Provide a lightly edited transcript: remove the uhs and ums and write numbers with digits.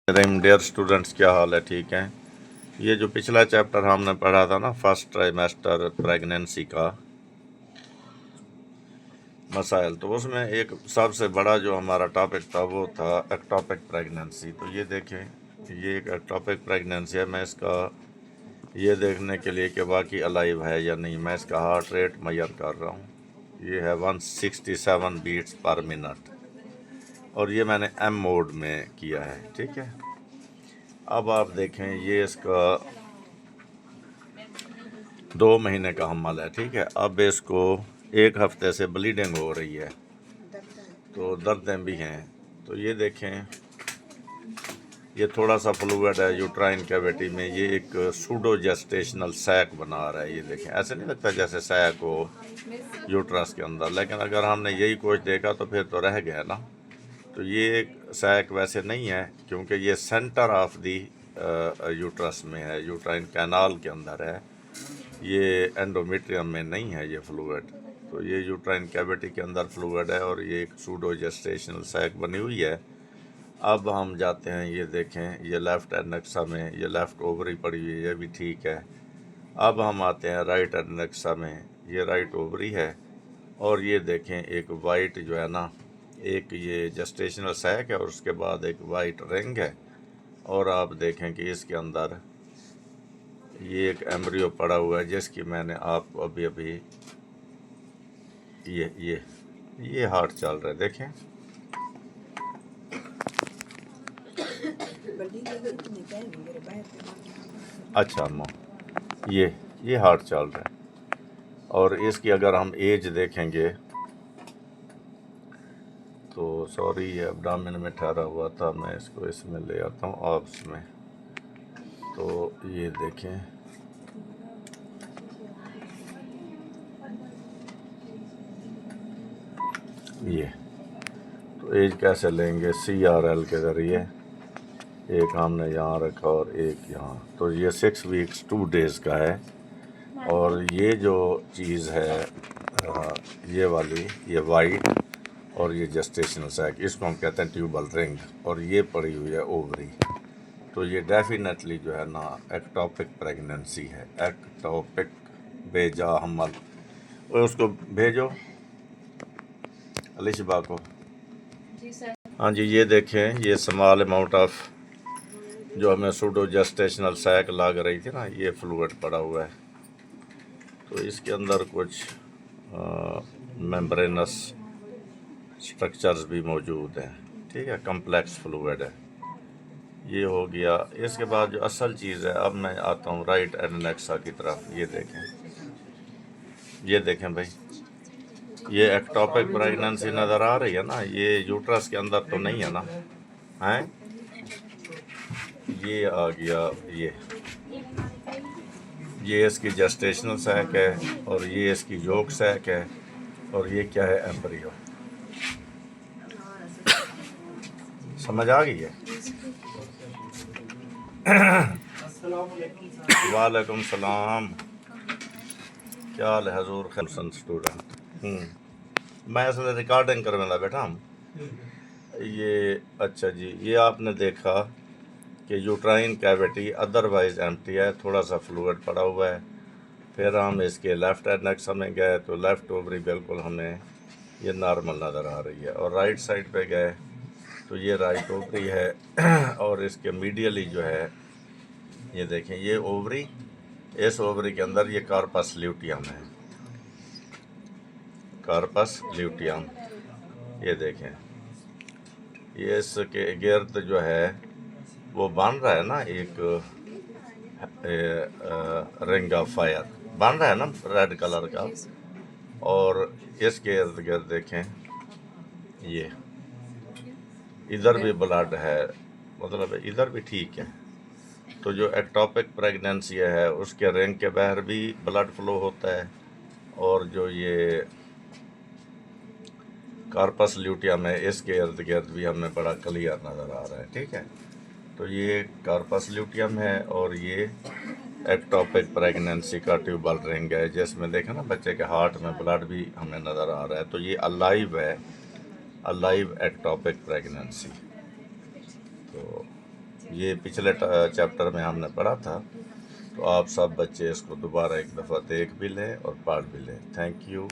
Dear students, क्या हाल है? ठीक हैं? ये जो पिछला चैप्टर हमने पढ़ा था ना, फर्स्ट ट्राइमेस्टर प्रेगनेंसी का मसाइल, तो उसमें एक सबसे बड़ा जो हमारा टॉपिक था वो था एक्टोपिक प्रेगनेंसी। तो ये देखें, ये एक एक्टोपिक प्रेगनेंसी है। मैं इसका ये देखने के लिए कि बाकी अलाइव है या नहीं, मैं इसका हार्ट रेट मेजर कर रहा हूँ। ये है 167 बीट्स पर मिनट, और ये मैंने एम मोड में किया है। ठीक है, अब आप देखें, ये इसका 2 महीने का हमल है। ठीक है, अब इसको 1 हफ्ते से ब्लीडिंग हो रही है, तो दर्दें भी हैं। तो ये देखें, ये थोड़ा सा फ्लूइड है यूट्राइन कैविटी में। ये एक सूडो जेस्टेशनल सैक बना रहा है। ये देखें, ऐसे नहीं लगता जैसे सैक हो यूट्रस के अंदर, लेकिन अगर हमने यही कुछ देखा तो फिर तो रह गया ना। तो ये एक सैक वैसे नहीं है, क्योंकि ये सेंटर ऑफ दी यूट्रस में है, यूट्राइन कैनाल के अंदर है। ये एंडोमेट्रियम में नहीं है ये फ्लूइड। तो ये यूट्राइन कैविटी के अंदर फ्लूइड है, और ये एक सूडो जेस्टेशनल सैक बनी हुई है। अब हम जाते हैं, ये देखें, ये लेफ़्ट एडनेक्सा में ये लेफ़्ट ओवरी पड़ी हुई है, ये भी ठीक है। अब हम आते हैं राइट एडनेक्सा में, ये राइट ओवरी है, और ये देखें एक वाइट जो है ना, एक ये जेस्टेशनल सैक है और उसके बाद एक वाइट रिंग है। और आप देखें कि इसके अंदर ये एक एम्ब्रियो पड़ा हुआ है, जिसकी मैंने आपको अभी अभी ये हार्ट चल रहा है, देखें। अच्छा अम्मा, ये हार्ट चल रहा है। और इसकी अगर हम एज देखेंगे तो, सॉरी, ये एब्डामिन में ठहरा हुआ था, मैं इसको इसमें ले आता हूँ ऑब्स में। तो ये देखें, ये तो एज कैसे लेंगे? CRL के ज़रिए। एक हमने यहाँ रखा और एक यहाँ, तो ये 6 वीक्स 2 डेज़ का है। और ये जो चीज़ है ये वाली, ये वाइट, और ये जेस्टेशनल सैक, इसको हम कहते हैं ट्यूबल रिंग, और ये पड़ी हुई है ओवरी। तो ये डेफिनेटली जो है ना एक्टोपिक प्रेगनेंसी है। एक्टोपिक बेजा हमल। और उसको भेजो अलिशबा को। हाँ जी, ये देखें, ये स्मॉल अमाउंट ऑफ जो हमें सूडो जेस्टेशनल सैक लग रही थी ना, ये फ्लूइड पड़ा हुआ है। तो इसके अंदर कुछ मेम्ब्रेनस स्ट्रक्चर्स भी मौजूद हैं। ठीक है, कम्प्लेक्स फ्लूइड है। ये हो गया। इसके बाद जो असल चीज़ है, अब मैं आता हूँ राइट एडनेक्सा की तरफ। ये देखें भाई, ये एक्टोपिक प्रेगनेंसी नज़र आ रही है ना, ये यूट्रस के अंदर तो नहीं है ना, हैं? ये आ गया, ये इसकी जेस्टेशनल सैक है, और ये इसकी योक सैक है, और ये क्या है? एम्ब्रियो। समझ आ गई है? वालेकुम सलाम, क्या हाल है हजूर? खैर स्टूडेंट, मैं असल रिकॉर्डिंग करने वाला बैठा हूँ। ये अच्छा जी, ये आपने देखा कि यूट्राइन कैविटी अदरवाइज एम्प्टी है, थोड़ा सा फ्लूइड पड़ा हुआ है। फिर हम इसके लेफ़्ट एडनेक्सा में गए तो लेफ़्ट ओवरी बिल्कुल हमें ये नॉर्मल नज़र आ रही है, और राइट साइड पे गए तो ये राइट ओवरी है। और इसके मीडियली जो है, ये देखें, ये ओवरी, इस ओवरी के अंदर ये कार्पस ल्यूटियम है, कार्पस ल्यूटियम। ये देखें, ये इसके गिर्द जो है वो बन रहा है ना एक रिंग ऑफ फायर बन रहा है ना, रेड कलर का। और इसके इर्द गिर्द देखें, ये इधर भी ब्लड है, मतलब इधर भी ठीक है। तो जो एक्टोपिक प्रेगनेंसी है उसके रिंग के बाहर भी ब्लड फ्लो होता है, और जो ये कार्पस ल्यूटियम है इसके इर्द गिर्द भी हमें बड़ा क्लियर नज़र आ रहा है। ठीक है, तो ये कार्पस ल्यूटियम है, और ये एक्टोपिक प्रेगनेंसी का ट्यूबल रिंग है, जिसमें देखा ना बच्चे के हार्ट में ब्लड भी हमें नज़र आ रहा है। तो ये अलाइव है, अलाइव एक्टोपिक प्रेगनेंसी। तो یہ پچھلے چیپٹر میں ہم نے پڑھا تھا، تو آپ سب بچے اس کو دوبارہ ایک دفعہ دیکھ بھی لیں اور پڑھ بھی لیں۔ Thank you.